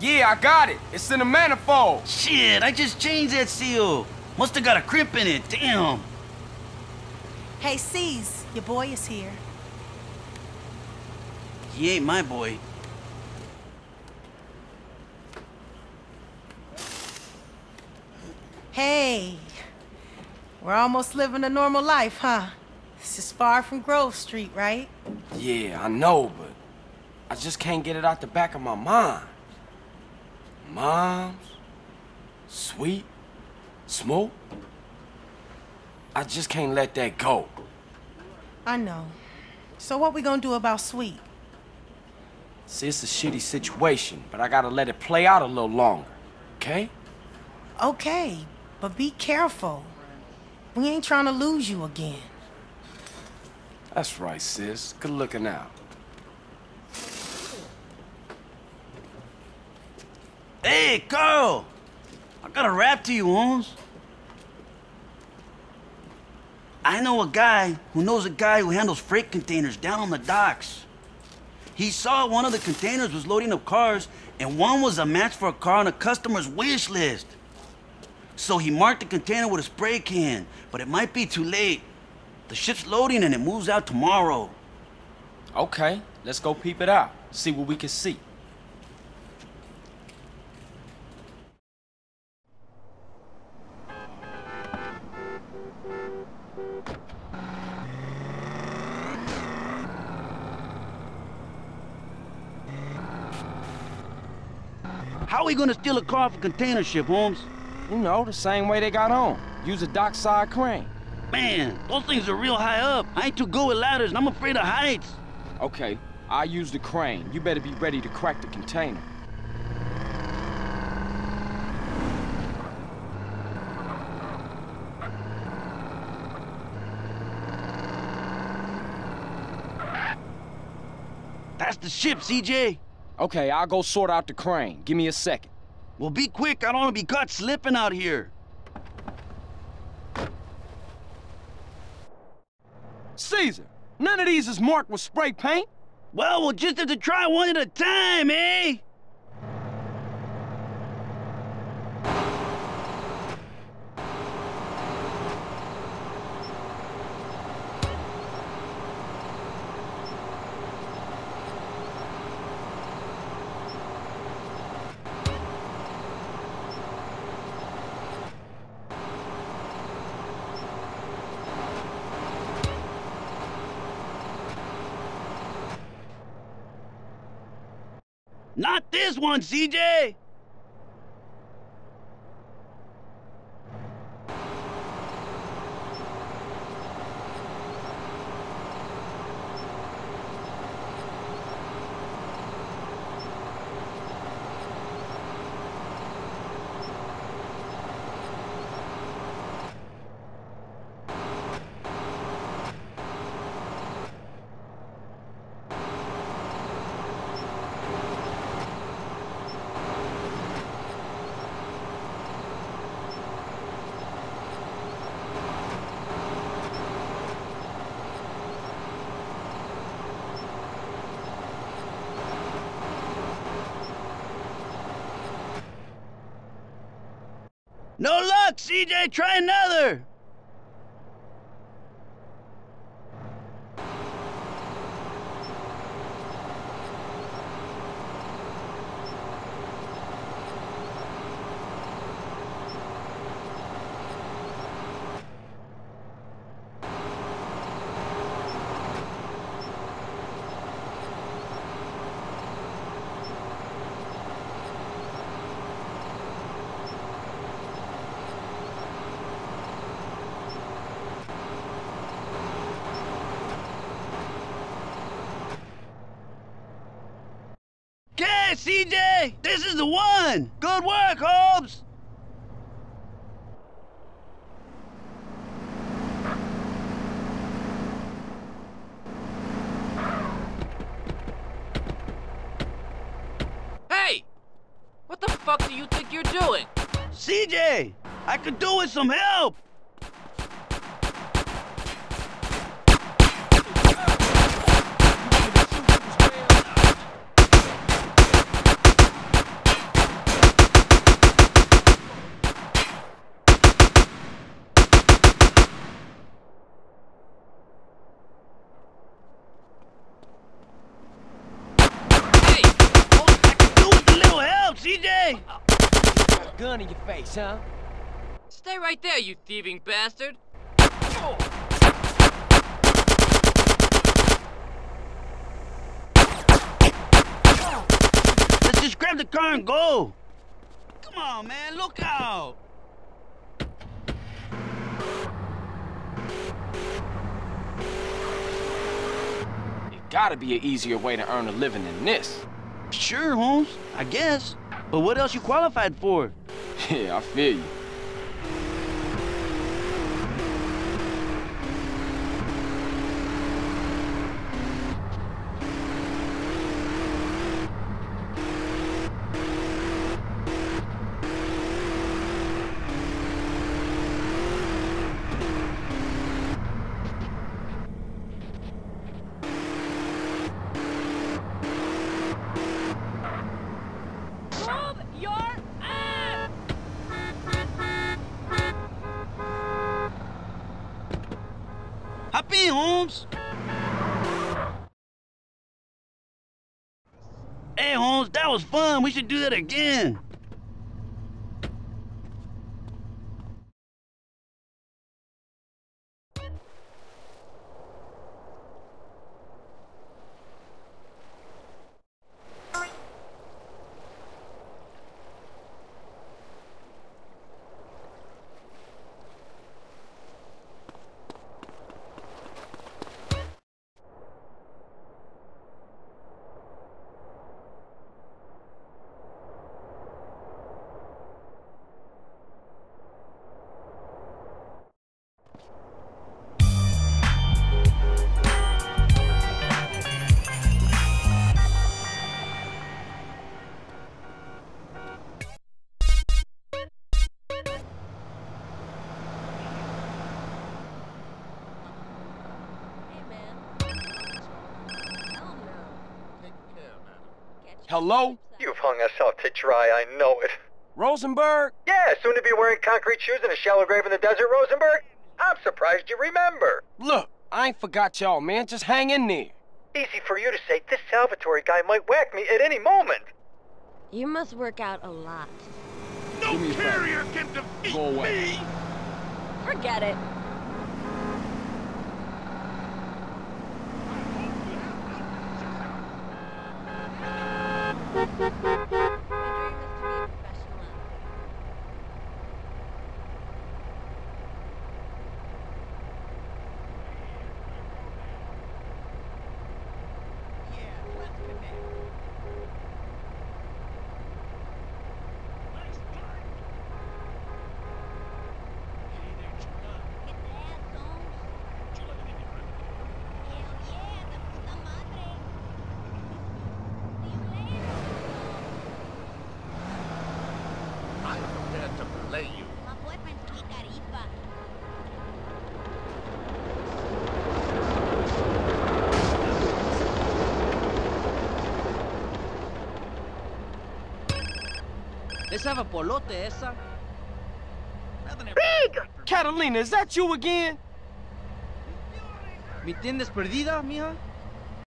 Yeah, I got it. It's in the manifold. Shit, I just changed that seal. Must have got a crimp in it, damn. Hey, C's, your boy is here. He ain't my boy. Hey, we're almost living a normal life, huh? This is far from Grove Street, right? Yeah, I know, but I just can't get it out the back of my mind. Moms, sweet, smoke. I just can't let that go. I know. So what we gonna do about Sweet? See, it's a shitty situation, but I gotta let it play out a little longer, okay? Okay, but be careful. We ain't trying to lose you again. That's right, sis. Good looking out. Hey, Carl! I got a rap to you, Holmes. I know a guy who knows a guy who handles freight containers down on the docks. He saw one of the containers was loading up cars, and one was a match for a car on a customer's wish list. So he marked the container with a spray can, but it might be too late. The ship's loading and it moves out tomorrow. Okay, let's go peep it out. See what we can see. How are we gonna steal a car off a container ship, Holmes? You know, the same way they got on. Use a dockside crane. Man, those things are real high up. I ain't too good with ladders and I'm afraid of heights. Okay, I'll use the crane. You better be ready to crack the container. That's the ship, CJ. Okay, I'll go sort out the crane. Give me a second. Well, be quick. I don't want to be caught slipping out here. Caesar, none of these is marked with spray paint. Well, we'll just have to try one at a time, eh? Not this one, CJ! No luck, CJ! Try another! Okay, CJ! This is the one! Good work, Hobbs! Hey! What the fuck do you think you're doing? CJ! I could do with some help! Hey! Got a gun in your face, huh? Stay right there, you thieving bastard. Let's just grab the car and go. Come on, man, look out. It gotta be an easier way to earn a living than this. Sure, Holmes, I guess. But what else you qualified for? Yeah, I feel you. Hop in, Holmes. Hey, Holmes, that was fun. We should do that again. Hello? You've hung us out to dry, I know it. Rosenberg? Yeah, soon to be wearing concrete shoes in a shallow grave in the desert, Rosenberg. I'm surprised you remember. Look, I ain't forgot y'all, man. Just hang in there. Easy for you to say. This Salvatore guy might whack me at any moment. You must work out a lot. No carrier can defeat Go away. Me! Forget it. My dream is to be a professional athlete. Esa vapolote, esa. Big! Catalina, is that you again? ¿Me tienes perdida, mija?